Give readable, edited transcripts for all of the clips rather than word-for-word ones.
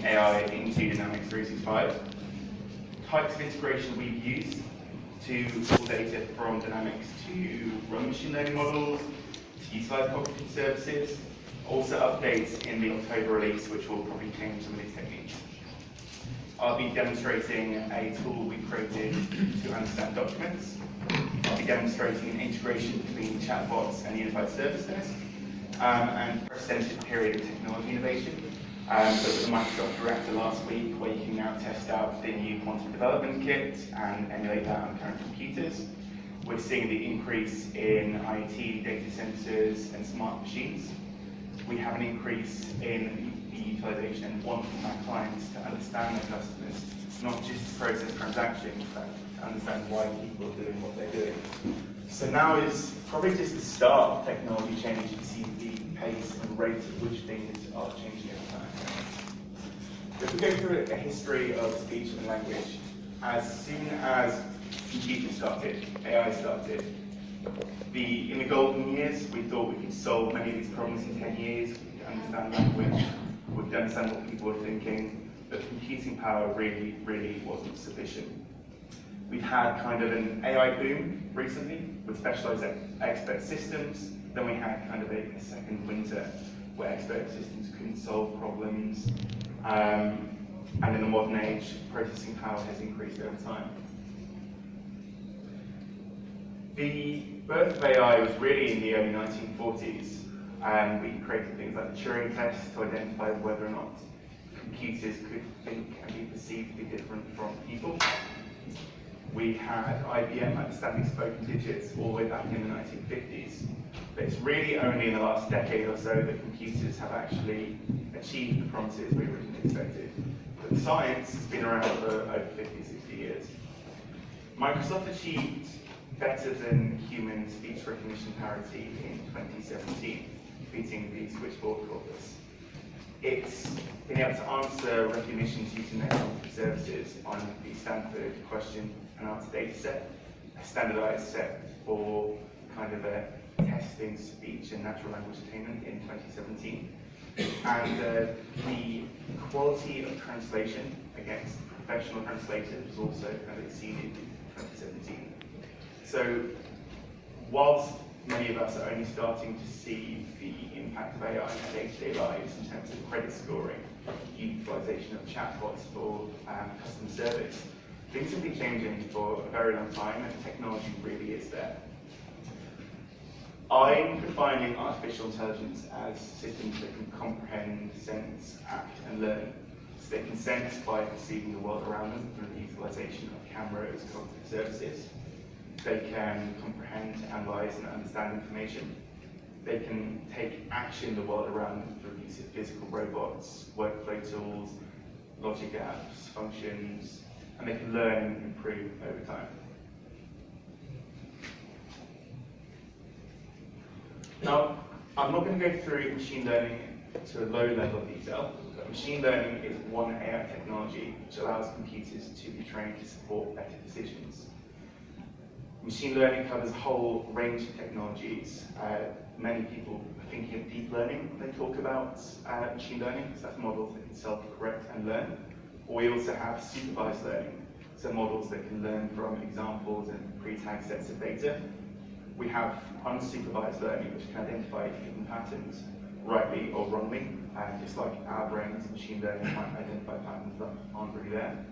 integrating AI into Dynamics 365. Types of integration we've used to pull data from Dynamics to run machine learning models, to utilize cognitive services, also updates in the October release, which will probably change some of these techniques. I'll be demonstrating a tool we created to understand documents. I'll be demonstrating an integration between chatbots and unified service desk, and a percentage period of technology innovation. So with the Microsoft Director last week, where you can now test out the new quantum development kit and emulate that on current computers. We're seeing the increase in IT, data centers, and smart machines. We have an increase in the utilization and want from our clients to understand their customers, not just to process transactions, but to understand why people are doing what they're doing. So now is probably just the start of technology change. You see the pace and rate at which things are changing over time. If we go through a history of speech and language, as soon as computers started, AI started, in the golden years, we thought we could solve many of these problems in 10 years. We could understand language, we could understand what people were thinking, but computing power really wasn't sufficient. We've had kind of an AI boom recently with specialized expert systems. Then we had kind of a second winter where expert systems couldn't solve problems. And in the modern age, processing power has increased over time. The birth of AI was really in the early 1940s, and we created things like the Turing test to identify whether or not computers could think and be perceived to be different from people. We had IBM understanding spoken digits all the way back in the 1950s. But it's really only in the last decade or so that computers have actually achieved the promises we originally expected. But science has been around for over 50, 60 years. Microsoft achieved better than human speech recognition parity in 2017, beating the switchboard corpus. It's been able to answer recognitions using their cognitive services on the Stanford question and answer data set, a standardized set for kind of a testing speech and natural language attainment in 2017. And the quality of translation against professional translators was also kind of exceeded in 2017. So whilst many of us are only starting to see the impact of AI in our day-to-day lives in terms of credit scoring, utilization of chatbots for customer service, things have been changing for a very long time, and technology really is there. I'm defining artificial intelligence as systems that can comprehend, sense, act, and learn. So they can sense by perceiving the world around them through the utilization of cameras, cognitive services. They can comprehend, analyze, and understand information. They can take action in the world around them through the use of physical robots, workflow tools, logic apps, functions, and they can learn and improve over time. Now, I'm not going to go through machine learning to a low level of detail, but machine learning is one AI technology which allows computers to be trained to support better decisions. Machine learning covers a whole range of technologies. Many people are thinking of deep learning when they talk about machine learning, because that's models that can self-correct and learn. Or we also have supervised learning, so models that can learn from examples and pre-tagged sets of data. We have unsupervised learning, which can identify hidden patterns, rightly or wrongly, just like our brains, machine learning might identify patterns that aren't really there.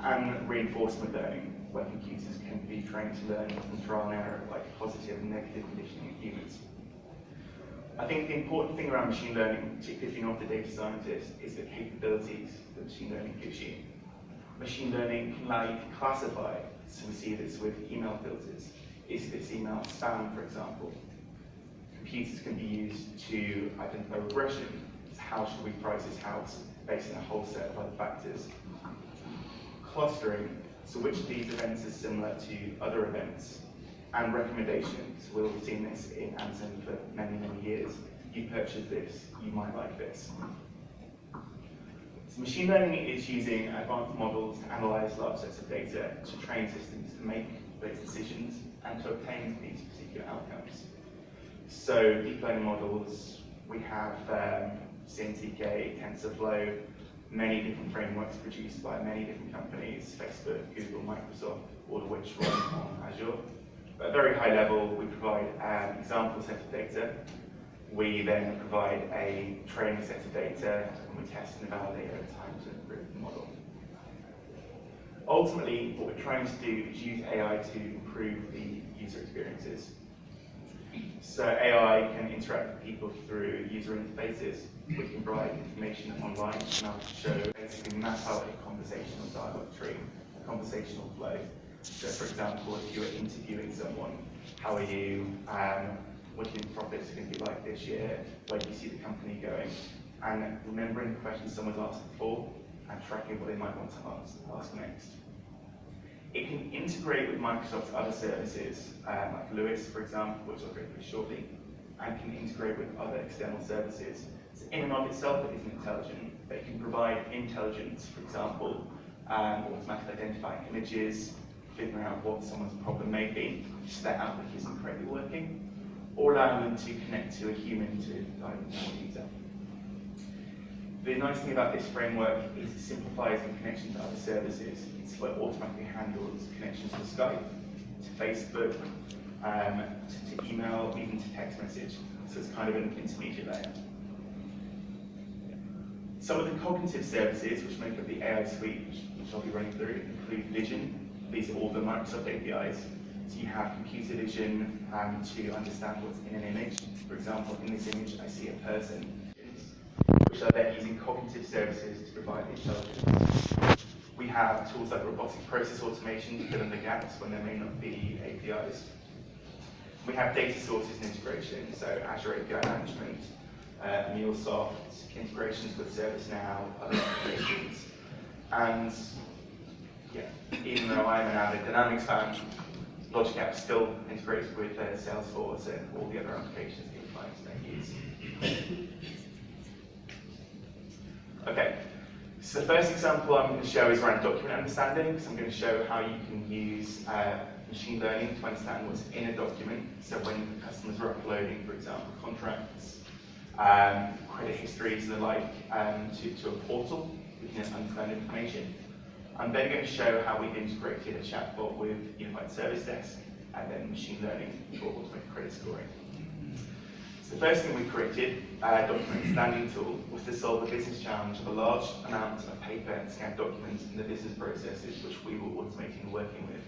And reinforcement learning, where computers can be trained to learn from trial and error, like positive and negative conditioning in humans. I think the important thing around machine learning, particularly if you're not a data scientist, is the capabilities that machine learning gives you. Machine learning can allow you to classify, so we see this with email filters. Is this email spam, for example? Computers can be used to identify regression. So how should we price this house based on a whole set of other factors? Clustering, so which of these events is similar to other events? And recommendations, we've seen this in Amazon for many, many years. You purchase this, you might like this. So machine learning is using advanced models to analyze large sets of data to train systems to make those decisions and to obtain these particular outcomes. So deep learning models, we have CNTK, TensorFlow, many different frameworks produced by many different companies, Facebook, Google, Microsoft, all of which run on Azure. But at a very high level, we provide an example set of data. We then provide a training set of data, and we test and validate over time to improve the model. Ultimately, what we're trying to do is use AI to improve the user experiences. So AI can interact with people through user interfaces. We can provide information online and I'll show basically map out a conversational dialogue tree, a conversational flow. So for example, if you were interviewing someone, how are you? What do you think profits are going to be like this year? Where do you see the company going? And remembering the questions someone's asked before and tracking what they might want to ask next. It can integrate with Microsoft's other services, like Lewis, for example, which I'll go through shortly, and can integrate with other external services. So in and of itself, it isn't intelligent, but it can provide intelligence, for example, automatically identifying images, figuring out what someone's problem may be, if that outlook isn't correctly working, or allowing them to connect to a human to diagnose the user. The nice thing about this framework is it simplifies the connection to other services. It automatically handles connections to Skype, to Facebook, to email, even to text message. So it's kind of an intermediate layer. Some of the cognitive services which make up the AI suite, which I'll be running through, include vision. These are all the Microsoft APIs. So you have computer vision to understand what's in an image. For example, in this image, I see a person, which are then using cognitive services to provide intelligence. We have tools like robotic process automation to fill in the gaps when there may not be APIs. We have data sources and integration, so Azure API management, MuleSoft, integrations with ServiceNow, other applications. And yeah, even though I'm an avid Dynamics fan, Logic App still integrates with Salesforce and all the other applications that clients may use. Okay, so the first example I'm going to show is around document understanding. So I'm going to show how you can use machine learning to understand what's in a document. So when customers are uploading, for example, contracts, credit histories and the like to a portal, we can understand information. I'm then going to show how we've integrated a chatbot with Unified Service Desk and then machine learning for automated credit scoring. So the first thing we created, a document understanding tool, was to solve a business challenge of a large amount of paper and scanned documents in the business processes which we were automating and working with.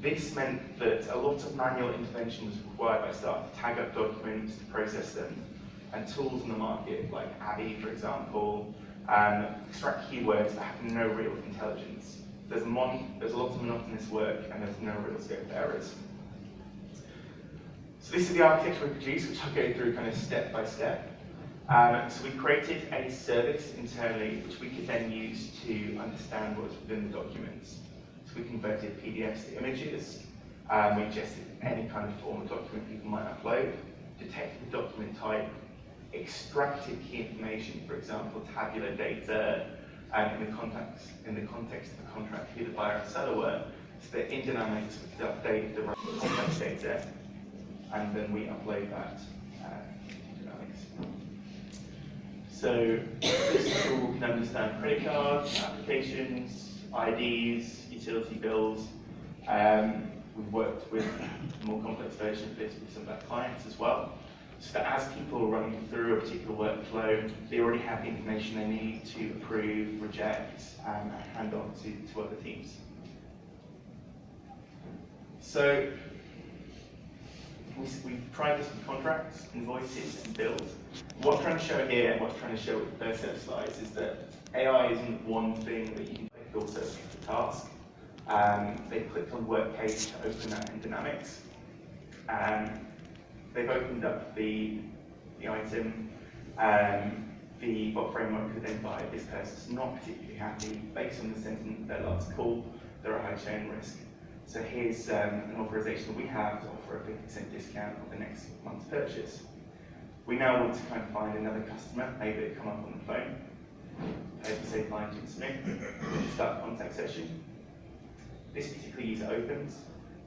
This meant that a lot of manual intervention was required by staff to tag up documents, to process them, and tools in the market like Abby, for example, extract keywords that have no real intelligence. There's a lot of monotonous work and there's no real scope of errors. So this is the architecture we produced, which I'll go through kind of step by step. So we created a service internally which we could then use to understand what was within the documents. So we converted PDFs to images, we ingested any kind of form of document people might upload, detected the document type, extracted key information, for example, tabular data, in the context of the contract, who the buyer and seller were, so that in Dynamics we could update the context data, and then we upload that to Dynamics. So this tool can understand credit cards, applications, IDs, utility bills. We've worked with a more complex version of this with some of our clients as well. So that as people are running through a particular workflow, they already have the information they need to approve, reject, and hand on to other teams. So we've tried this with contracts, invoices, and bills. What I'm trying to show here, and what I'm trying to show with the first set of slides, is that AI isn't one thing that you can click also the task. They clicked on work case to open that in Dynamics. They've opened up the item. The bot framework could identify this person's not particularly happy based on the sentiment of their last call. They're a high churn risk. So here's an authorization we have to offer a 50% discount on the next month's purchase. We now want to kind of find another customer, maybe they come up on the phone, say fine to submit, start a contact session. This particular user opens.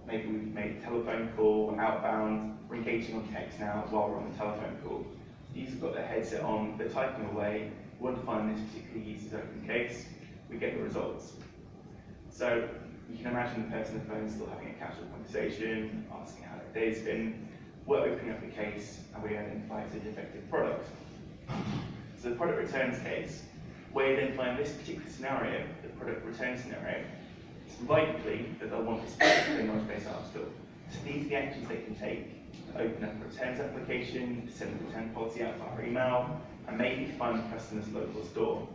Maybe we've made a telephone call, outbound, we're engaging on text now while we're on the telephone call. The user's got their headset on, they're typing away, want to find this particular user's open case, we get the results. So you can imagine the person on the phone still having a casual conversation, asking how their day's been. We're opening up the case and we identify it's a defective product. So the product returns case, we're identifying this particular scenario, the product return scenario. It's likely that they'll want this particular knowledge base article. So these are the actions they can take to open up a returns application, send the return policy out via email, and maybe find the customer's local store.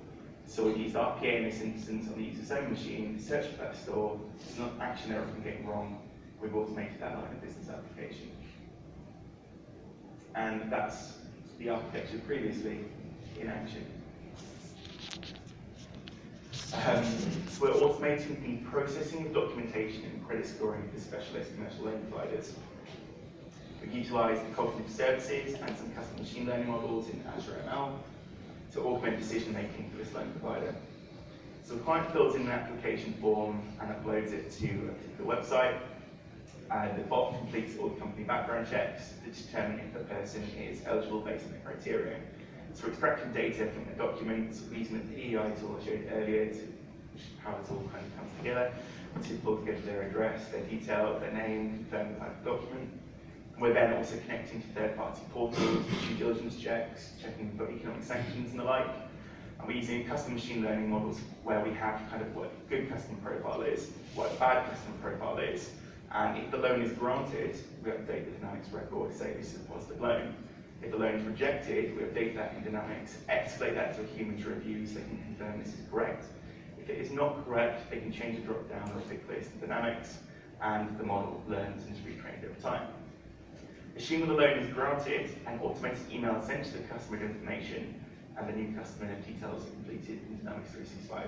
So we've used RPA in this instance on the user's own machine, search for that store, it's not action error from getting wrong, we've automated that line of business application. And that's the architecture previously in action. So we're automating the processing of documentation and credit scoring for specialist commercial loan providers. We've utilised the cognitive services and some custom machine learning models in Azure ML to augment decision making for this loan provider. So the client fills in an application form and uploads it to a particular website. The bot completes all the company background checks to determine if the person is eligible based on the criteria. So we're extracting data from the documents, using the PEI tool I showed earlier to how it all kind of comes together, to pull together their address, their detail, their name, confirm the type of document. We're then also connecting to third-party portals, due diligence checks, checking for economic sanctions and the like. And we're using custom machine learning models where we have kind of what a good customer profile is, what a bad customer profile is, and if the loan is granted, we update the Dynamics record to say this is a positive loan. If the loan is rejected, we update that in Dynamics, escalate that to a human to review so they can confirm this is correct. If it is not correct, they can change the drop-down or fix this in Dynamics, and the model learns and is retrained over time. Assuming the loan is granted, an automated email is sent to the customer with information, and the new customer details are completed in Dynamics 365.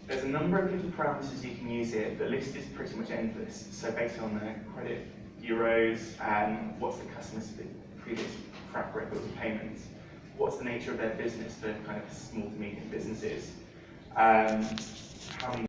There's a number of different parameters you can use here. The list is pretty much endless. So based on their credit bureaus, what's the customer's previous track record of payments, what's the nature of their business for kind of small to medium businesses,